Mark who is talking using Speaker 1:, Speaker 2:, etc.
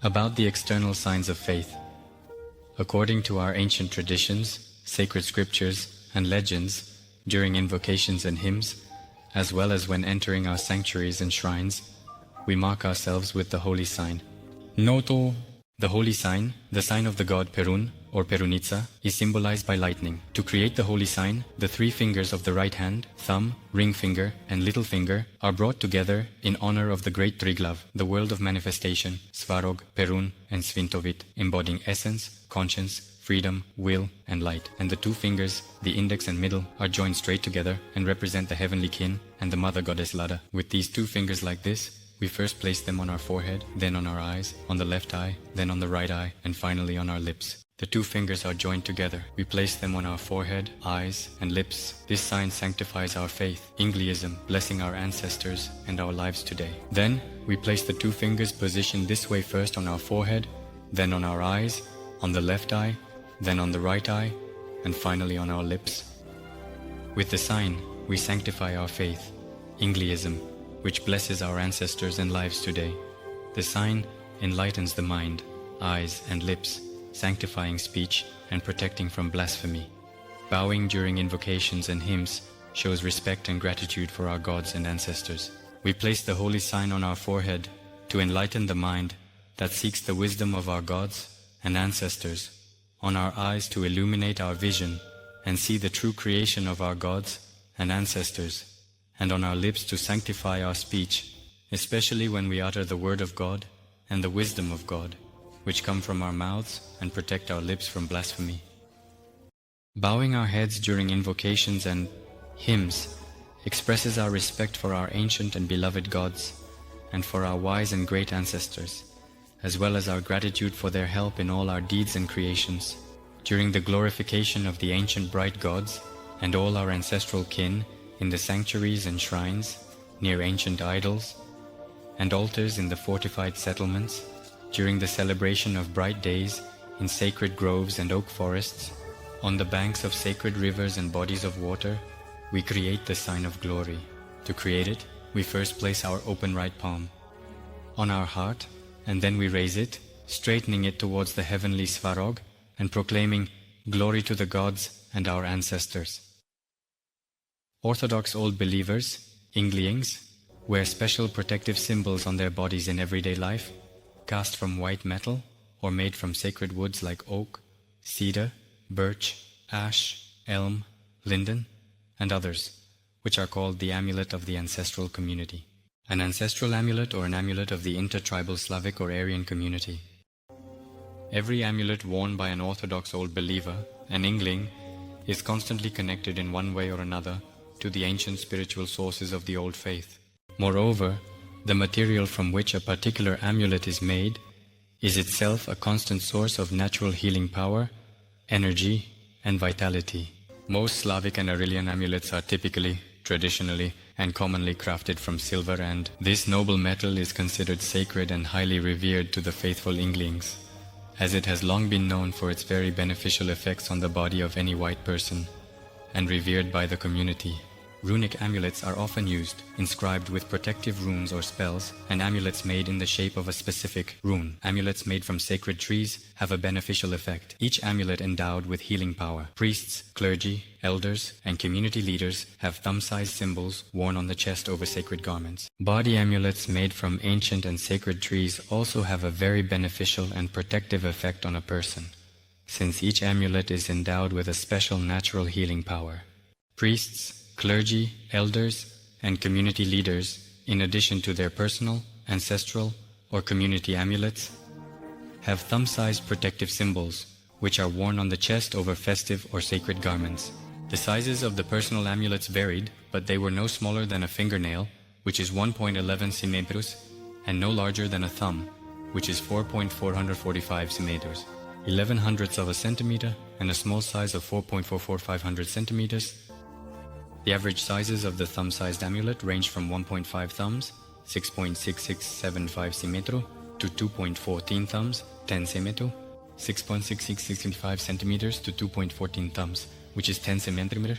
Speaker 1: About the external signs of faith. According to our ancient traditions, sacred scriptures, and legends, during invocations and hymns, as well as when entering our sanctuaries and shrines, we mark ourselves with the holy sign. Noto. The holy sign, the sign of the god Perun, or Perunitsa, is symbolized by lightning. To create the holy sign, the 3 fingers of the right hand, thumb, ring finger, and little finger, are brought together in honor of the great Triglav, the world of manifestation, Svarog, Perun, and Svintovit, embodying essence, conscience, freedom, will, and light. And the 2 fingers, the index and middle, are joined straight together and represent the heavenly kin and the mother goddess Lada. With these 2 fingers like this, we first place them on our forehead, then on our eyes, on the left eye, then on the right eye, and finally on our lips. The 2 fingers are joined together. We place them on our forehead, eyes, and lips. This sign sanctifies our faith, yngliism, blessing our ancestors and our lives today. Then, we place the 2 fingers positioned this way first on our forehead, then on our eyes, on the left eye, then on the right eye, and finally on our lips. With the sign, we sanctify our faith, yngliism, which blesses our ancestors and lives today. The sign enlightens the mind, eyes, and lips, sanctifying speech and protecting from blasphemy. Bowing during invocations and hymns shows respect and gratitude for our gods and ancestors. We place the holy sign on our forehead to enlighten the mind that seeks the wisdom of our gods and ancestors, on our eyes to illuminate our vision and see the true creation of our gods and ancestors, and on our lips to sanctify our speech, especially when we utter the word of God and the wisdom of God, which come from our mouths and protect our lips from blasphemy. Bowing our heads during invocations and hymns expresses our respect for our ancient and beloved gods and for our wise and great ancestors, as well as our gratitude for their help in all our deeds and creations. During the glorification of the ancient bright gods and all our ancestral kin in the sanctuaries and shrines, near ancient idols, and altars in the fortified settlements, during the celebration of bright days in sacred groves and oak forests, on the banks of sacred rivers and bodies of water, we create the sign of glory. To create it, we first place our open right palm on our heart, and then we raise it, straightening it towards the heavenly Svarog, and proclaiming, "Glory to the gods and our ancestors." Orthodox old believers, ynglings, wear special protective symbols on their bodies in everyday life, cast from white metal or made from sacred woods like oak, cedar, birch, ash, elm, linden, and others, which are called the amulet of the ancestral community. An ancestral amulet or an amulet of the intertribal Slavic or Aryan community. Every amulet worn by an Orthodox old believer, an yngling, is constantly connected in one way or another to the ancient spiritual sources of the old faith. Moreover, the material from which a particular amulet is made is itself a constant source of natural healing power, energy, and vitality. Most Slavic and Aurelian amulets are typically, traditionally, and commonly crafted from silver, and this noble metal is considered sacred and highly revered to the faithful ynglings, as it has long been known for its very beneficial effects on the body of any white person, and revered by the community. Runic amulets are often used, inscribed with protective runes or spells, and amulets made in the shape of a specific rune. Amulets made from sacred trees have a beneficial effect, each amulet endowed with healing power. Priests, clergy, elders, and community leaders have thumb-sized symbols worn on the chest over sacred garments. Body amulets made from ancient and sacred trees also have a very beneficial and protective effect on a person, since each amulet is endowed with a special natural healing power. Priests, clergy, elders, and community leaders, in addition to their personal, ancestral, or community amulets, have thumb-sized protective symbols, which are worn on the chest over festive or sacred garments. The sizes of the personal amulets varied, but they were no smaller than a fingernail, which is 1.11 cm, and no larger than a thumb, which is 4.445 cm, 11/100ths of a centimeter, and a small size of 4.445 centimeters. The average sizes of the thumb-sized amulet range from 1.5 thumbs, 6.6675 cm, to 2.14 thumbs, 10 cm, 6.6665 centimeters to 2.14 thumbs, which is 10 cm,